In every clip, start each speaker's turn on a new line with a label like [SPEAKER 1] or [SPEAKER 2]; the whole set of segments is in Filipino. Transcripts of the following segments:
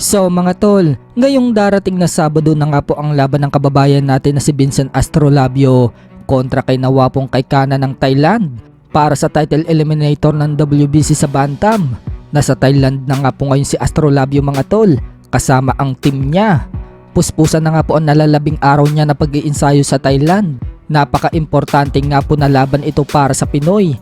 [SPEAKER 1] So mga tol, ngayong darating na Sabado na nga po ang laban ng kababayan natin na si Vincent Astrolabio kontra kay Nawapong Kaikana ng Thailand para sa title eliminator ng WBC sa Bantam. Nasa Thailand na nga po ngayon si Astrolabio mga tol, kasama ang team niya. Puspusan na nga po ang nalalabing araw niya na pag-iinsayo sa Thailand. Napaka-importante nga po na laban ito para sa Pinoy.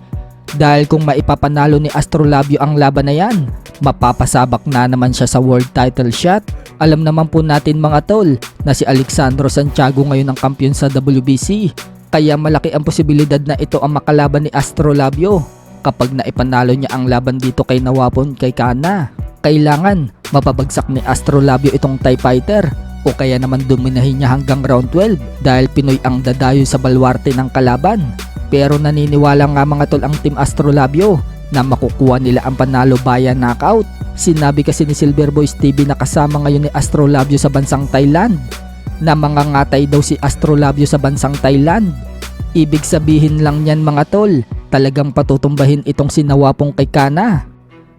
[SPEAKER 1] Dahil kung maipapanalo ni Astrolabio ang laban na yan, mapapasabak na naman siya sa world title shot. Alam naman po natin mga tol na si Alexandro Santiago ngayon ang kampiyon sa WBC. Kaya malaki ang posibilidad na ito ang makalaban ni Astrolabio kapag naipanalo niya ang laban dito kay Nawapong Kaikana. Kailangan mapabagsak ni Astrolabio itong Thai fighter o kaya naman dominahin niya hanggang round 12 dahil Pinoy ang dadayo sa balwarte ng kalaban. Pero naniniwala nga mga tol ang Team Astrolabio na makukuha nila ang panalo via knockout. Sinabi kasi ni Silver Boys TV na kasama ngayon ni Astrolabio sa bansang Thailand na mangangatay daw si Astrolabio sa bansang Thailand. Ibig sabihin lang yan mga tol, talagang patutumbahin itong si Nawapong Kaikana.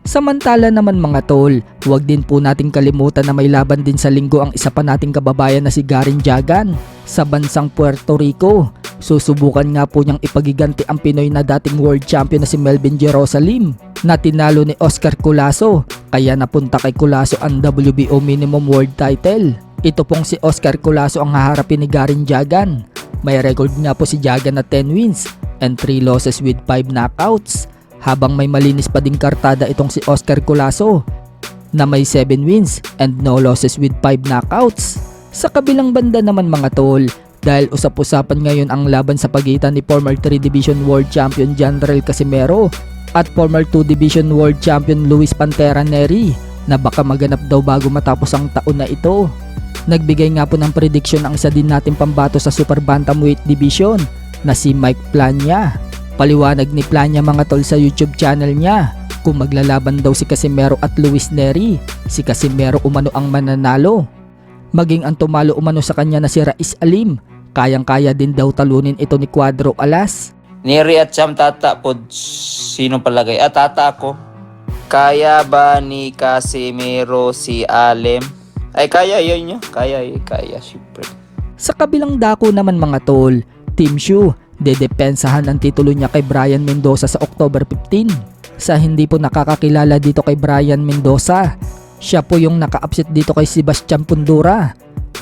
[SPEAKER 1] Samantala naman mga tol, huwag din po nating kalimutan na may laban din sa linggo ang isa pa nating kababayan na si Garin Jagan sa bansang Puerto Rico. Susubukan nga po niyang ipagiganti ang Pinoy na dating world champion na si Melvin Jerusalem na tinalo ni Oscar Culaso, kaya napunta kay Culaso ang WBO minimum world title. Ito pong si Oscar Culaso ang haharapin ni Garin Jagan. May record nga po si Jagan na 10 wins and 3 losses with 5 knockouts, habang may malinis pa ding kartada itong si Oscar Culaso na may 7 wins and no losses with 5 knockouts. Sa kabilang banda naman mga tol, dahil usap-usapan ngayon ang laban sa pagitan ni former 3 Division World Champion Janrel Casimero at former 2 Division World Champion Luis Pantera Neri na baka maganap daw bago matapos ang taon na ito. Nagbigay nga po ng prediction ang isa din nating pambato sa Super Bantamweight Division na si Mike Plania. Paliwanag ni Plania mga tol sa YouTube channel niya kung maglalaban daw si Casimero at Luis Neri. Si Casimero umano ang mananalo. Maging ang tumalo umano sa kanya na si Rais Alim, kayang-kaya din daw talunin ito ni Cuadro Alas.
[SPEAKER 2] Neri at Cham Tata po, sino palagay? Tata ako. Kaya ba ni Casimero si Alem? Ay kaya yun nyo, kaya syempre.
[SPEAKER 1] Sa kabilang dako naman mga tol, Team Shu, dedepensahan ang titulo niya kay Brian Mendoza sa October 15. Sa hindi po nakakakilala dito kay Brian Mendoza, siya po yung naka-upset dito kay Sebastian Pundura.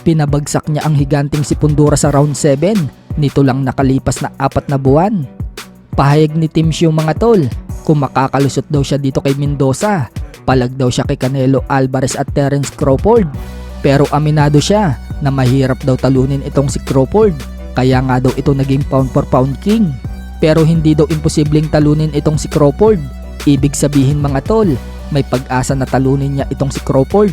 [SPEAKER 1] Pinabagsak niya ang higanting si Pundura sa round 7 nito lang nakalipas na 4 na buwan. Pahayag ni Team Shu mga tol, kung makakalusot daw siya dito kay Mendoza, palag daw siya kay Canelo Alvarez at Terence Crawford. Pero aminado siya na mahirap daw talunin itong si Crawford, kaya nga daw ito naging pound for pound king. Pero hindi daw imposibleng talunin itong si Crawford. Ibig sabihin mga tol, may pag-asa na talunin niya itong si Crawford.